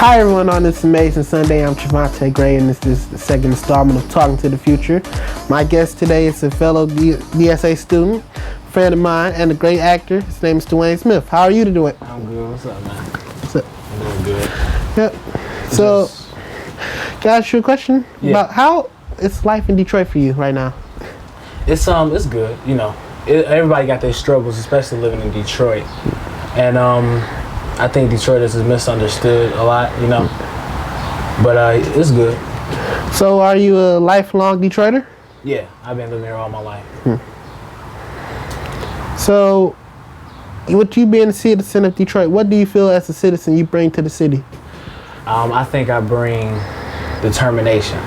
Hi everyone, on this amazing Sunday, I'm Jovante Gray, and this is the second installment of Talking to the Future. My guest today is a fellow DSA student, friend of mine, and a great actor. His name is Duane Smith. How are you doing? I'm good. What's up, man? What's up? I'm doing good. Yep. So, can I ask you a question about how is life in Detroit for you right now? It's good. You know, everybody got their struggles, especially living in Detroit, and I think Detroit is misunderstood a lot, you know, but it's good. So are you a lifelong Detroiter? Yeah, I've been living here all my life. So, with you being a citizen of Detroit, what do you feel as a citizen you bring to the city? I think I bring determination.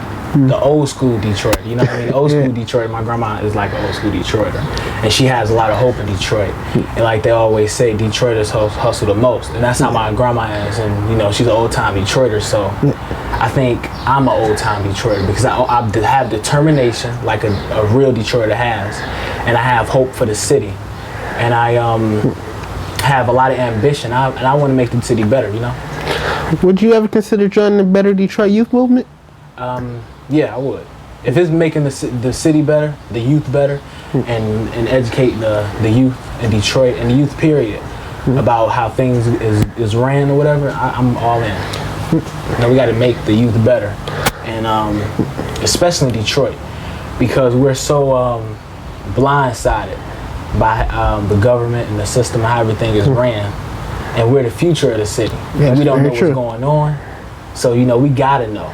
The old school Detroit, you know what I mean? Old school Detroit, my grandma is like an old school Detroiter. And she has a lot of hope in Detroit. And like they always say, Detroiters hustle the most. And that's how my grandma is. And, you know, she's an old time Detroiter. So I think I'm an old time Detroiter because I have determination like a real Detroiter has. And I have hope for the city. And I have a lot of ambition. And I want to make the city better, you know? Would you ever consider joining the Better Detroit Youth Movement? Yeah, I would. If it's making the city better, the youth better, and educating the youth in Detroit and the youth period about how things is ran or whatever, I'm all in. Now we got to make the youth better, and especially in Detroit, because we're so blindsided by the government and the system and how everything is ran, and we're the future of the city. Yes, we don't know very true. what's going on, so you know we gotta know.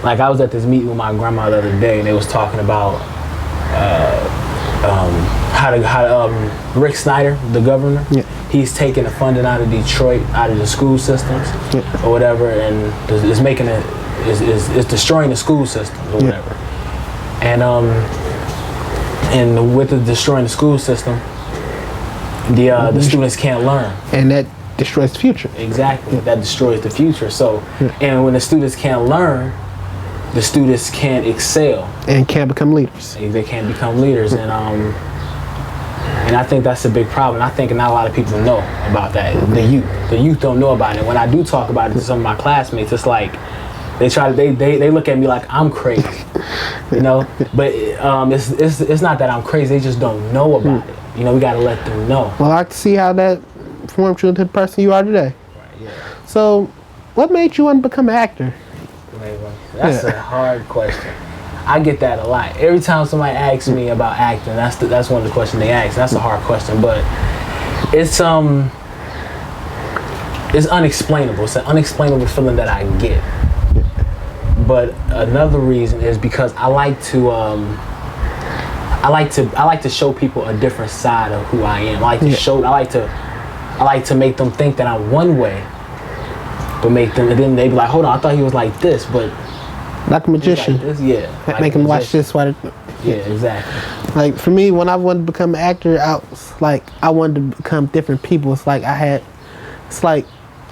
Like I was at this meeting with my grandma the other day, and they was talking about how Rick Snyder, the governor, he's taking the funding out of Detroit, out of the school systems or whatever, and is making it is destroying the school system or whatever. And with the destroying the school system, the students can't learn. And that destroys the future. Exactly, that destroys the future. So, and when the students can't learn, the students can't excel and can't become leaders. They can't become leaders, and I think that's a big problem. I think not a lot of people know about that. The youth don't know about it. When I do talk about it to some of my classmates, it's like they look at me like I'm crazy, you know. But it's not that I'm crazy. They just don't know about it. You know, we got to let them know. Well, I can see how that formed you into the person you are today. Right, yeah. So, what made you want to become an actor? That's a hard question. I get that a lot. Every time somebody asks me about acting, that's one of the questions they ask. That's a hard question, but it's unexplainable. It's an unexplainable feeling that I get. But another reason is because I like to show people a different side of who I am. I like to make them think that I'm one way, but make them, and then they be like, hold on, I thought he was like this, but like a magician. Like this, like make them watch this. Yeah, exactly. Like for me, when I wanted to become an actor, I wanted to become different people. It's like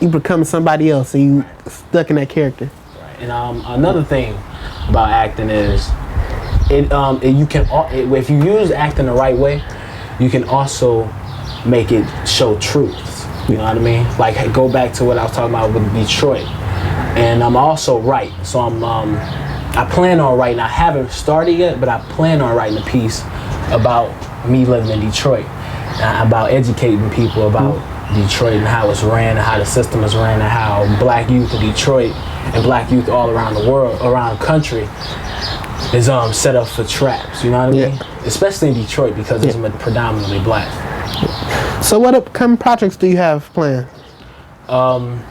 you become somebody else and you stuck in that character. Right. And another thing about acting is if you use acting the right way, you can also make it show truths. You know what I mean? Like go back to what I was talking about with Detroit, and I'm also write. So I plan on writing. I haven't started yet, but I plan on writing a piece about me living in Detroit, about educating people about Detroit and how it's ran, and how the system is ran, and how black youth in Detroit and black youth all around the world, around the country, is set up for traps. You know what I mean? Especially in Detroit because it's predominantly black. So what upcoming projects do you have planned? In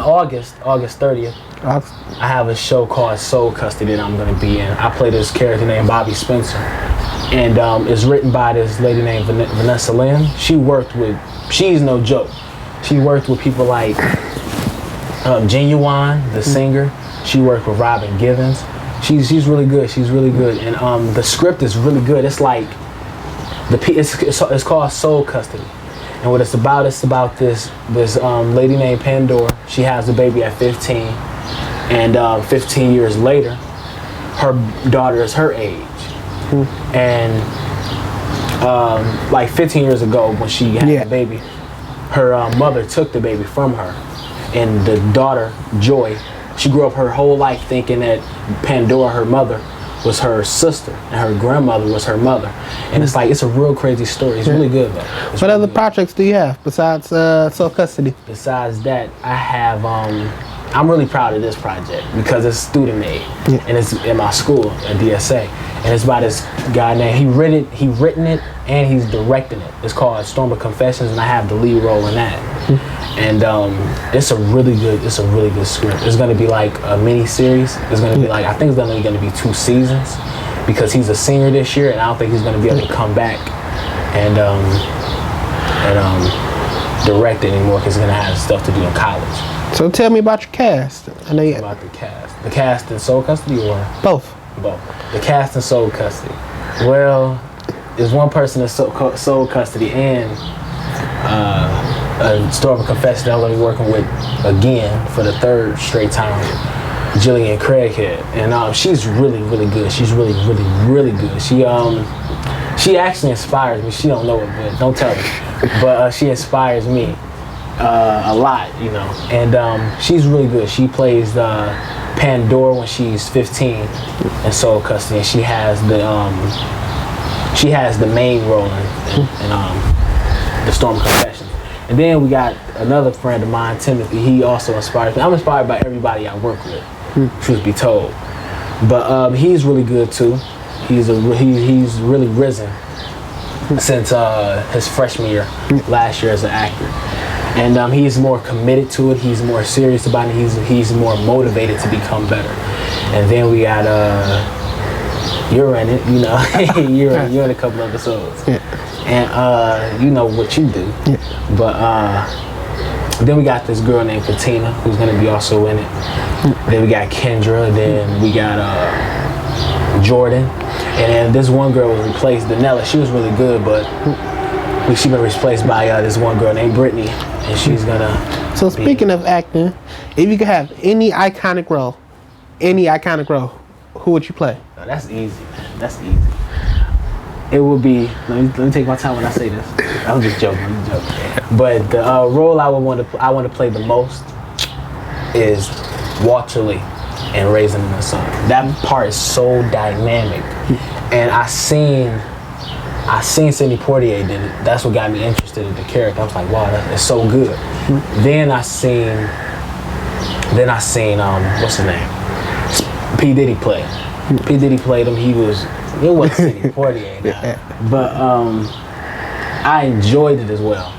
August 30th, I have a show called Soul Custody that I'm going to be in. I play this character named Bobby Spencer, and it's written by this lady named Vanessa Lynn. She's no joke. She worked with people like Genuine, the singer. She worked with Robin Givens. She's really good. She's really good, and the script is really good. It's like it's called Soul Custody, and what it's about this lady named Pandora. She has a baby at 15, and 15 years later, her daughter is her age, and like 15 years ago when she had the baby, her mother took the baby from her, and the daughter Joy, she grew up her whole life thinking that Pandora, her mother, was her sister, and her grandmother was her mother. And it's like, it's a real crazy story. It's really good, though. What other projects do you have besides Soul Custody? Besides that, I have, I'm really proud of this project because it's student made, and it's in my school at DSA. And it's by this guy named, he written it, and he's directing it. It's called Storm of Confessions, and I have the lead role in that. And it's a really good script. It's gonna be like a mini series. It's gonna be like, I think it's only gonna be 2 seasons because he's a senior this year, and I don't think he's gonna be able to come back and direct it anymore because he's gonna have stuff to do in college. So tell me about your cast. I know about the cast. The cast in Soul Custody or both? Both. The cast in Soul Custody. Well, there's one person in Soul Custody and a Storm of Confession that I'm going to be working with again for the 3rd straight time, Jillian Craighead. And she's really, really good. She's really, really, really good. She actually inspires me. She don't know it, but don't tell me. But she inspires me a lot, you know. And she's really good. She plays Pandora when she's 15 in Soul Custody, and she has the main role in the Storm of Confessions. And then we got another friend of mine, Timothy. He also inspires me. I'm inspired by everybody I work with, truth be told. But he's really good too. He's really risen since his freshman year, last year as an actor. And he's more committed to it. He's more serious about it. He's more motivated to become better. And then we got you're in it, you know. you're in a couple episodes. Yeah. And you know what you do. Yeah. But then we got this girl named Katina who's gonna be also in it. Then we got Kendra. Then we got Jordan. And then this one girl was replaced, Danella. She was really good, but she's been replaced by this one girl named Brittany, and she's gonna. So speaking of acting, if you could have any iconic role, who would you play? Oh, that's easy, man. That's easy. It would be. Let me take my time when I say this. I'm just joking. But the role I want to play the most is Walter Lee in Raising the Sun. That part is so dynamic, and I seen Sidney Poitier did it. That's what got me interested in the character. I was like, wow, it's so good. Then I seen what's his name? P. Diddy play. P. Diddy played him. It wasn't Sidney Poitier, but I enjoyed it as well.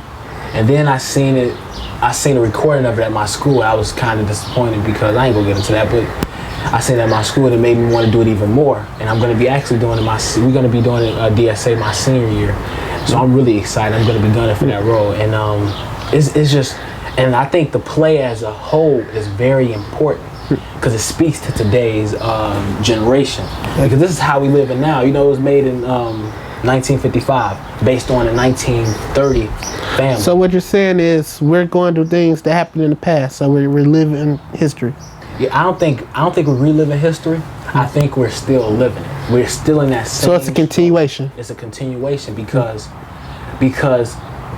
And then I seen a recording of it at my school. I was kind of disappointed because I ain't gonna get into that, but I seen it at my school and it made me want to do it even more. And I'm gonna be actually doing it we're gonna be doing it DSA my senior year. So I'm really excited. I'm gonna be gunning for that role. And it's just, and I think the play as a whole is very important because it speaks to today's generation. Because this is how we live in now. You know, it was made in 1955, based on a 1930 family. So what you're saying is we're going through things that happened in the past, so we're reliving history. Yeah, I don't think we're reliving history. I think we're still living it. We're still in that same. So it's a continuation. It's a continuation because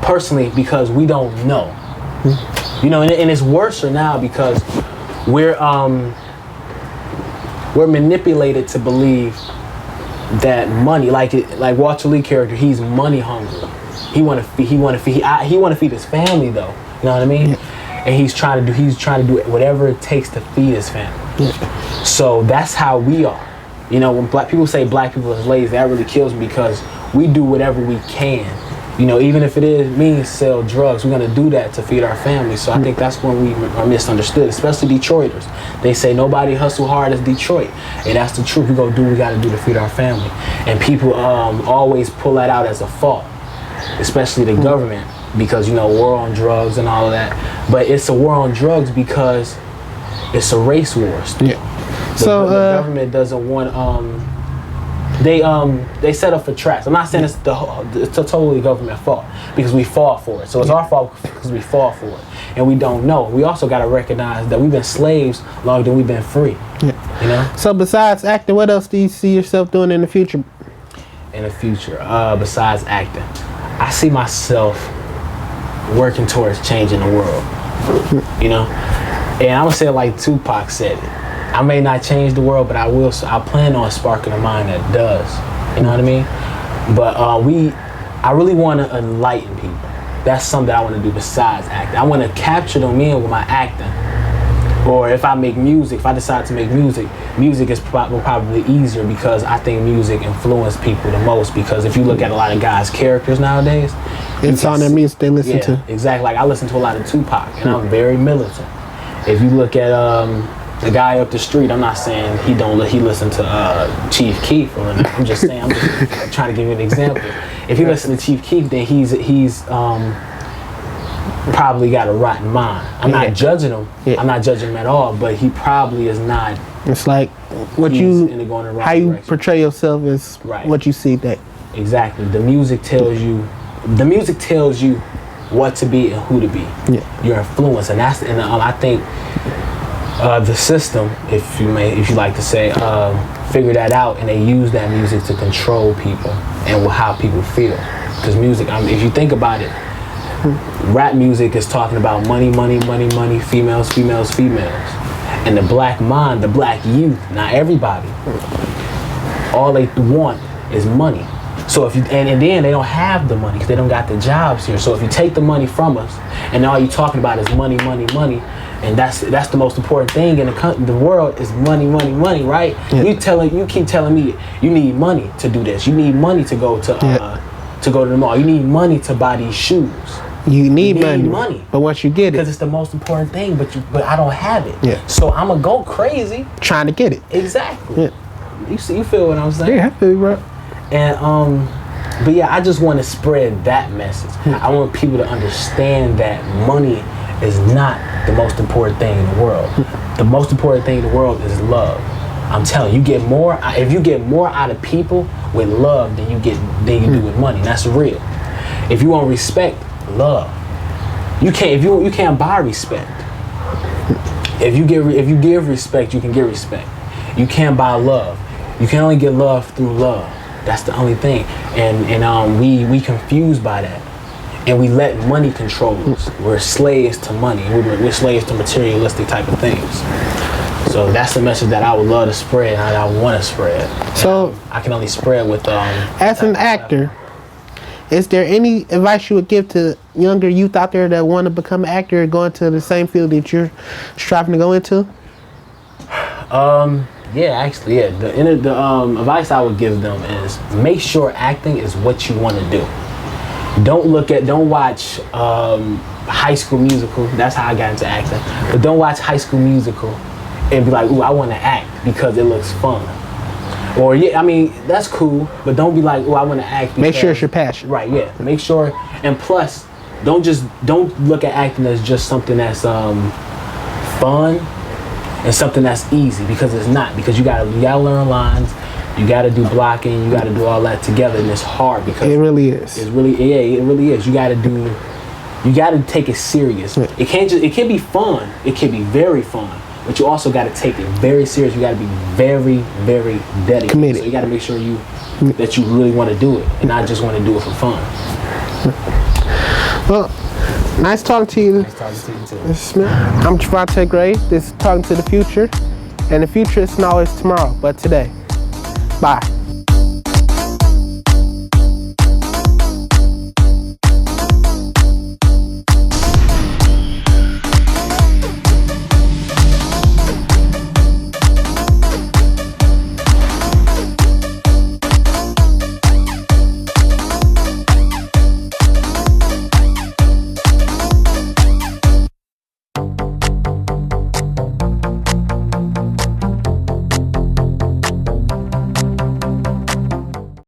personally, because we don't know. You know, and it's worse now because we're manipulated to believe that money, like Walter Lee character, he's money hungry. He want to feed his family though. You know what I mean? Yeah. And he's trying to do whatever it takes to feed his family. Yeah. So that's how we are. You know, when black people say black people are lazy, that really kills me because we do whatever we can. You know, even if it means sell drugs, we're gonna do that to feed our families. So I think that's when we are misunderstood, especially Detroiters. They say nobody hustle hard as Detroit, and that's the truth. We gonna do what we gotta do to feed our family, and people always pull that out as a fault, especially the government, because you know war on drugs and all of that. But it's a war on drugs because it's a race war. Still. Yeah. The government doesn't want They set up for traps. I'm not saying it's totally government fault because we fall for it. So it's our fault because we fall for it, and we don't know. We also got to recognize that we've been slaves longer than we've been free. Yeah. You know. So besides acting, what else do you see yourself doing in the future? In the future, besides acting, I see myself working towards changing the world. You know, and I'm gonna say it like Tupac said it. I may not change the world, but I will. I plan on sparking a mind that does. You know what I mean? But I really want to enlighten people. That's something I want to do besides acting. I want to capture them in with my acting. Or if I make music, if I decide to make music, music is probably easier because I think music influences people the most. Because if you look at a lot of guys' characters nowadays, it's on their music they listen to. Exactly. Like I listen to a lot of Tupac, and I'm very militant. If you look at the guy up the street, I'm not saying he listen to Chief Keef, or I'm just saying, I'm just trying to give you an example. If you listen to Chief Keef, then he's probably got a rotten mind. I'm not judging him. I'm not judging him at all, but he probably is not. It's like how you portray yourself is what you see that. Exactly. The music tells you what to be and who to be. Yeah. Your influence, and I think the system, if you like to say, figure that out, and they use that music to control people and how people feel. Because music, if you think about it, rap music is talking about money, money, money, money, females, females, females. And the black mind, the black youth, not everybody, all they want is money. So if you, and then they don't have the money because they don't got the jobs here. So if you take the money from us and all you're talking about is money, money, money, and that's the most important thing in the world is money, money, money, right? Yeah. You keep telling me you need money to do this. You need money to go to the mall. You need money to buy these shoes. You need money. But once you get it, because it's the most important thing, but I don't have it. Yeah. So I'm gonna go crazy trying to get it. Exactly. Yeah. You feel what I'm saying? Yeah, I feel you, bro. And but yeah, I just want to spread that message. I want people to understand that money is not the most important thing in the world. The most important thing in the world is love. I'm telling you, if you get more out of people with love than you do with money. That's real. If you want respect, love. You can't buy respect. If you give respect, you can get respect. You can't buy love. You can only get love through love. That's the only thing. And we confused by that. And we let money control us. We're slaves to money. We're slaves to materialistic type of things. So that's the message that I would love to spread, and I want to spread. So I can only spread with as an actor, is there any advice you would give to younger youth out there that want to become an actor or go into the same field that you're striving to go into? Yeah. The advice I would give them is make sure acting is what you want to do. Don't watch High School Musical. That's how I got into acting. But don't watch High School Musical and be like, ooh, I want to act because it looks fun. Or that's cool, but don't be like, oh, I want to act. Make sure it's your passion. Right, yeah. Make sure, and plus, don't look at acting as just something that's fun and something that's easy, because it's not. Because you gotta learn lines, you gotta do blocking, you gotta do all that together, and it's hard because it really is. It really is. You gotta take it serious. Yeah. It can be fun. It can be very fun. But you also got to take it very serious. You got to be very, very dedicated. Committed. So you got to make sure that you really want to do it and not just want to do it for fun. Well, nice talking to you. Nice talking to you too. Mr. Smith. I'm Jovante Gray. This is Talking to the Future. And the future isn't always tomorrow, but today. Bye.